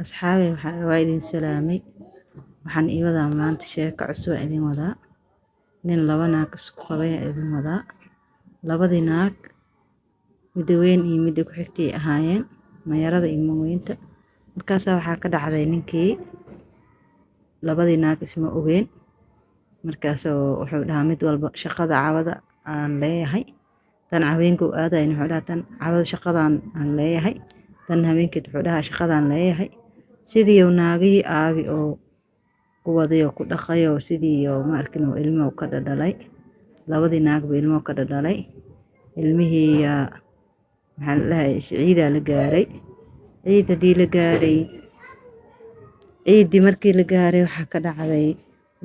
Asxaabey waa idin salaamay. Waxaan ii wadaa maanta sheeko cusub idin wadaa. Nin laba naag isku qabay idin wadaa. Labadii naag mid weyn iyo mid ku xigtay ahaayeen mayarada iyo mooyinta. Markaas waxaa ka dhacday ninkii labadii naag isma ogeyn. Markaas wuxuu dhahaa mid walba shaqada caawada aan leeyahay. Tan haweenku aadayn wuxuu dhahaa tan caawada shaqadaan aan leeyahay. Tan haweenkeed wuxuu dhahaa shaqadaan leeyahay. Sidii naagii aabi oo ku waday oo ku dhaqay oo sidii ma arkin ilmo ka dhalay. Labadii naag buu ilmo ka dhalay. Ilmihii maxaa la ciida la gaaray. Ciidadii la gaaray. Ciidii markii la gaaray waxaa ka dhacday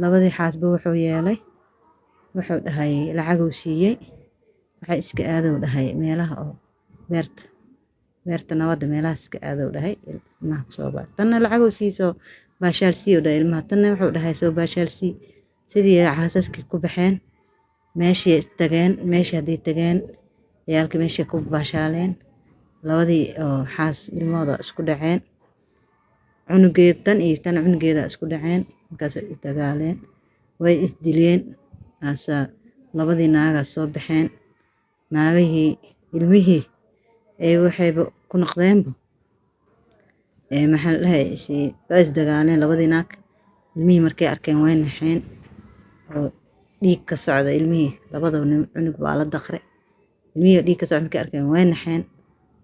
labadii xaasba wuxuu yeelay. Wuxuu dhahay lacag uu siiyay. Waxay iska aadow dhahay meelaha oo beerta nabada meelaha iska aadow dhahay ilmaha soo baar. Tanna lacag uu siiso baashaal siiyo dhahay ilmaha. Tanna wuxuu dhahay soo baashaal sii. Sidii xaasaskii ku baxeen. Meeshii istageen. Meeshii haddii tageen. Ciyaalkii meeshii ku baashaaleen. Labadii xaas ilmooda isku dhaceen. Cunugeed tan iyo tan cunugeeda isku dhaceen. Markaas istagaaleen. Way isdileen. Labadii naaga soo baxeen. Naagihii ilmihii waxayba ku noqdeenba. Maxaa la way isdagaaleen labadii naag. Ilmihii markay arkeen way naxeen. Oo dhiig ka socda ilmihii labada cunug waa la daqray. Ilmihii dhiig ka socda markay arkeen way naxeen.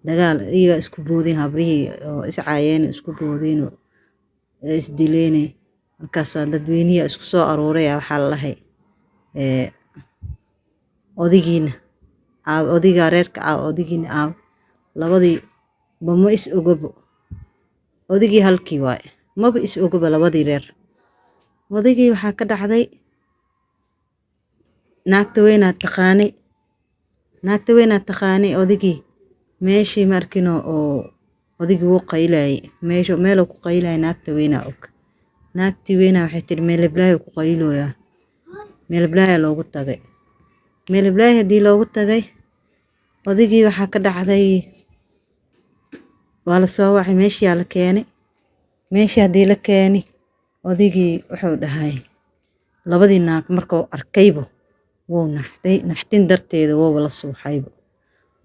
Dagaal iyaga isku boodeen habrihii oo is caayeen isku boodeen oo isdileen. Markaas dadweynaha isku soo arooray waxaa la lahay odigiina odiga reerka odigiina labadii bama is ogabo. Odigii halkii waay. Maba is ogabo labadii reer. Odigii waxaa ka dhacday naagta weynaad taqaanay. Naagta weynaad taqaanay odigii meeshii markino oo odigii wuu qaylay. Meel ku qaylay naagta weynaa og. Naagtii weynaa waxay tiri meel blaayo ku qaylooya. Meel blaayo loogu tagay. Meel blaayo hadii loogu tagay. Odigii waxaa ka dhacday waa la soo wacay meeshii la keenay. Meeshii hadii la keenay odigii wuxuu dhahay labadii naag markuu arkaybo wuu naxtay. Naxtin darteeda wuu la suuxaybo.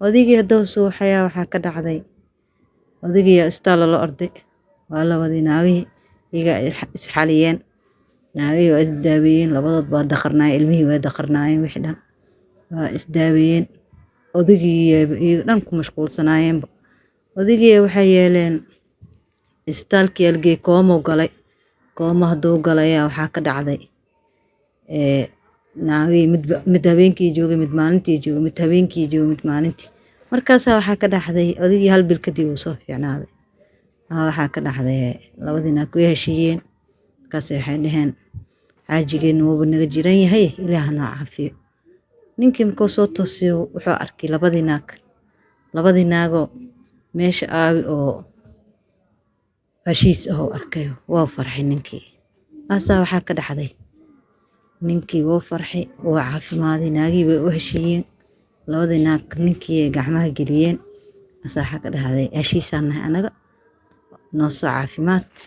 Odigii hadoo suuxaya waxaa ka dhacday odigii istaal la orday. Waa labadii naagii iyaga isxaliyeen. Naagii waa isdaawiyeen labadood baa daqarnay ilmihii way daqarnaayeen wixii dhan. Waa isdaawiyeen. Odigii iyaga dhan ku mashquulsanaayeen. Odigii waxay yeeleen isbitaalkii algey koomo galay. Koomo haduu galay waxaa ka dhacday naagii mid habeenkii joogay mid maalintii joogay mid habeenkii joogay mid maalintii. Markaas waxaa ka dhacday odigii hal bil kadib uu soo fiicnaaday. Waxaa ka dhacday labadii naag way heshiiyeen. Markaas waxay dhaheen xaajigeen wuu naga jiran yahay Ilaahay na caafiyo. Ninkii markuu soo toosiyo wuxuu arkay labadii naag. Labadii naagoo meesha aabi oo heshiis oo arkay waa farxay ninkii. Waxaa ka dhacday ninkii wuu farxay wuu caafimaaday naagii way u heshiiyeen. Labadii naag ninkii gacmaha geliyeen. Waxaa ka dhacday heshiisaan anaga noo soo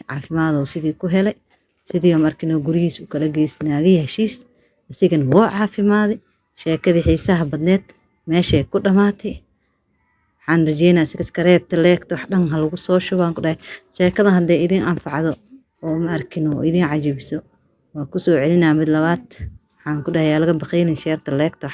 caafimaad oo sidii ku helay. Sidii markii gurigiisa u kala geysnaagay heshiis. Asigana wuu caafimaaday. Sheekadii xiisaha badneed meeshay ku dhamaatay. Waxaan rajeynaa subscribe leegto wax dhan lagu soo shubaan ku dhahay. Sheekada hadday idin anfacdo oo ma arkin oo idin cajibiso waa ku soo celinaa mid labaad. Waxaan ku dhahay laga baqaynin share leegto.